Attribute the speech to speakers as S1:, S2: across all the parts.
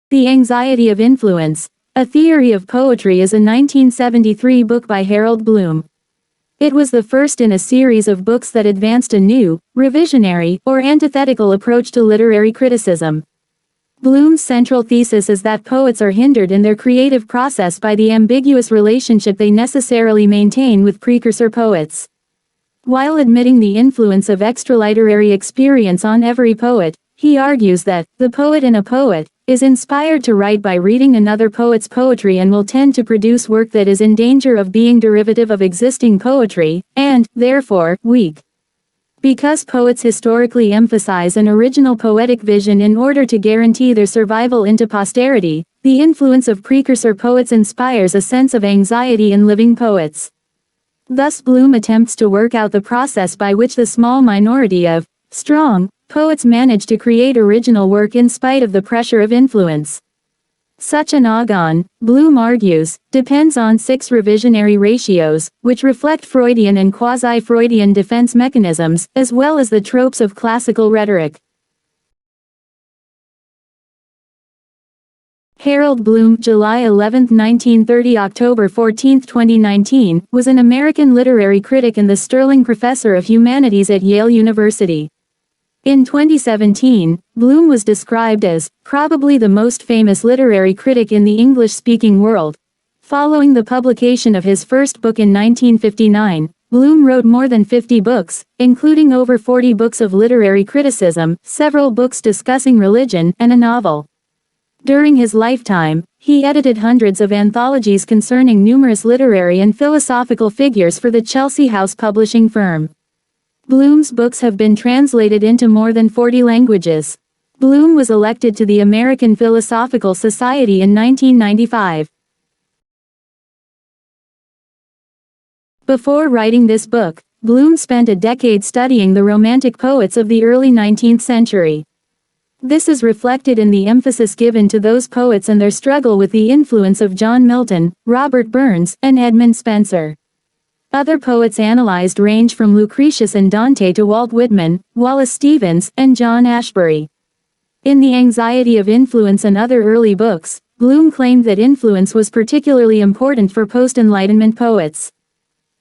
S1: The Anxiety of Influence, A Theory of Poetry is a 1973 book by Harold Bloom. It was the first in a series of books that advanced a new, revisionary, or antithetical approach to literary criticism. Bloom's central thesis is that poets are hindered in their creative process by the ambiguous relationship they necessarily maintain with precursor poets. While admitting the influence of extraliterary experience on every poet, he argues that the poet in a poet is inspired to write by reading another poet's poetry and will tend to produce work that is in danger of being derivative of existing poetry, and, therefore, weak. Because poets historically emphasize an original poetic vision in order to guarantee their survival into posterity, the influence of precursor poets inspires a sense of anxiety in living poets. Thus Bloom attempts to work out the process by which the small minority of strong poets manage to create original work in spite of the pressure of influence. Such an agon, Bloom argues, depends on 6 revisionary ratios, which reflect Freudian and quasi-Freudian defense mechanisms, as well as the tropes of classical rhetoric. Harold Bloom, July 11, 1930 – October 14, 2019, was an American literary critic and the Sterling Professor of Humanities at Yale University. In 2017, Bloom was described as probably the most famous literary critic in the English-speaking world. Following the publication of his first book in 1959, Bloom wrote more than 50 books, including over 40 books of literary criticism, several books discussing religion, and a novel. During his lifetime, he edited hundreds of anthologies concerning numerous literary and philosophical figures for the Chelsea House publishing firm. Bloom's books have been translated into more than 40 languages. Bloom was elected to the American Philosophical Society in 1995. Before writing this book, Bloom spent a decade studying the Romantic poets of the early 19th century. This is reflected in the emphasis given to those poets and their struggle with the influence of John Milton, Robert Burns, and Edmund Spenser. Other poets analyzed range from Lucretius and Dante to Walt Whitman, Wallace Stevens, and John Ashbery. In The Anxiety of Influence and other early books, Bloom claimed that influence was particularly important for post-Enlightenment poets.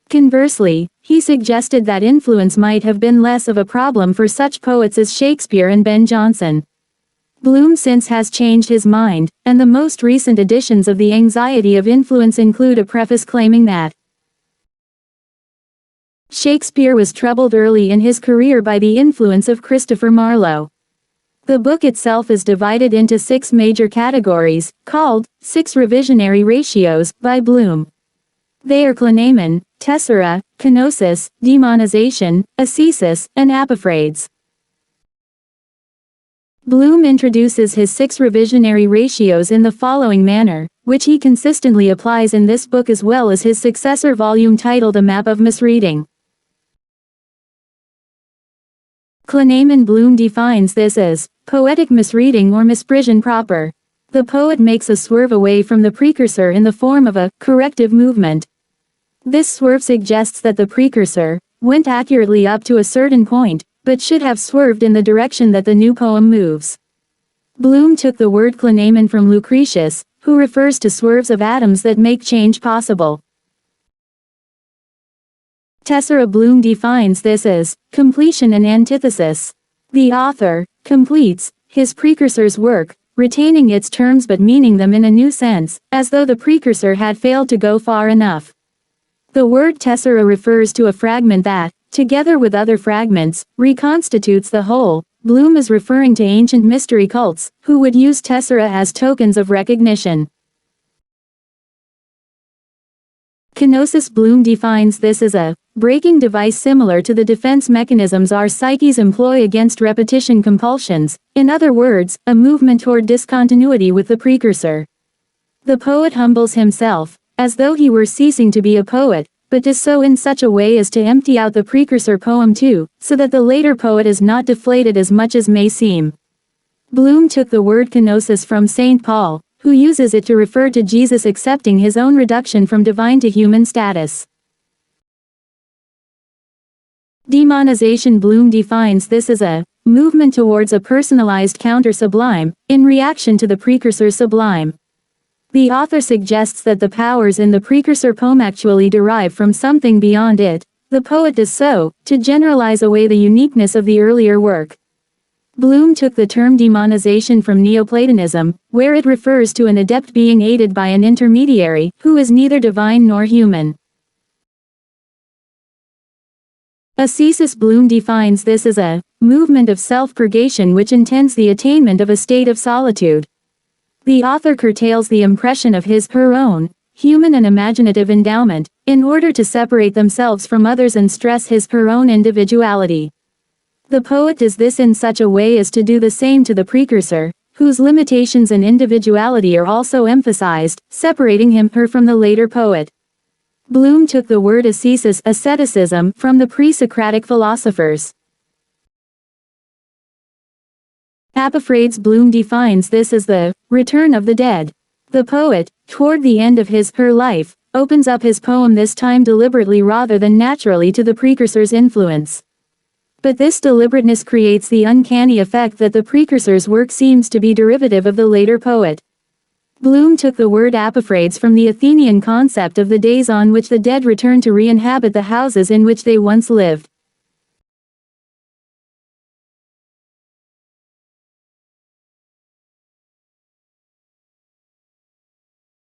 S1: Conversely, he suggested that influence might have been less of a problem for such poets as Shakespeare and Ben Jonson. Bloom since has changed his mind, and the most recent editions of The Anxiety of Influence include a preface claiming that Shakespeare was troubled early in his career by the influence of Christopher Marlowe. The book itself is divided into 6 major categories, called 6 revisionary ratios, by Bloom. They are Clanamen, Tessera, Kenosis, Demonization, Ascesis, and Epiphrades. Bloom introduces his 6 revisionary ratios in the following manner, which he consistently applies in this book as well as his successor volume titled A Map of Misreading. Clanamen. Bloom defines this as poetic misreading or misprision proper. The poet makes a swerve away from the precursor in the form of a corrective movement. This swerve suggests that the precursor went accurately up to a certain point, but should have swerved in the direction that the new poem moves. Bloom took the word clanamen from Lucretius, who refers to swerves of atoms that make change possible. Tessera. Bloom defines this as completion and antithesis. The author completes his precursor's work, retaining its terms but meaning them in a new sense, as though the precursor had failed to go far enough. The word tessera refers to a fragment that, together with other fragments, reconstitutes the whole. Bloom is referring to ancient mystery cults, who would use tessera as tokens of recognition. Kenosis. Bloom defines this as a breaking device similar to the defense mechanisms our psyches employ against repetition compulsions, in other words, a movement toward discontinuity with the precursor. The poet humbles himself, as though he were ceasing to be a poet, but does so in such a way as to empty out the precursor poem too, so that the later poet is not deflated as much as may seem. Bloom took the word kenosis from St. Paul, who uses it to refer to Jesus accepting his own reduction from divine to human status. Demonization. Bloom defines this as a movement towards a personalized counter-sublime, in reaction to the precursor sublime. The author suggests that the powers in the precursor poem actually derive from something beyond it. The poet does so, to generalize away the uniqueness of the earlier work. Bloom took the term demonization from Neoplatonism, where it refers to an adept being aided by an intermediary, who is neither divine nor human. Ascesis. Bloom defines this as a movement of self-purgation which intends the attainment of a state of solitude. The author curtails the impression of his/her own, human and imaginative endowment, in order to separate themselves from others and stress his/her own individuality. The poet does this in such a way as to do the same to the precursor, whose limitations and individuality are also emphasized, separating him/her from the later poet. Bloom took the word ascesis, asceticism, from the pre-Socratic philosophers. Apophrades. Bloom defines this as the return of the dead. The poet, toward the end of his/her life, opens up his poem this time deliberately rather than naturally to the precursor's influence. But this deliberateness creates the uncanny effect that the precursor's work seems to be derivative of the later poet. Bloom took the word apophrades from the Athenian concept of the days on which the dead return to re-inhabit the houses in which they once lived.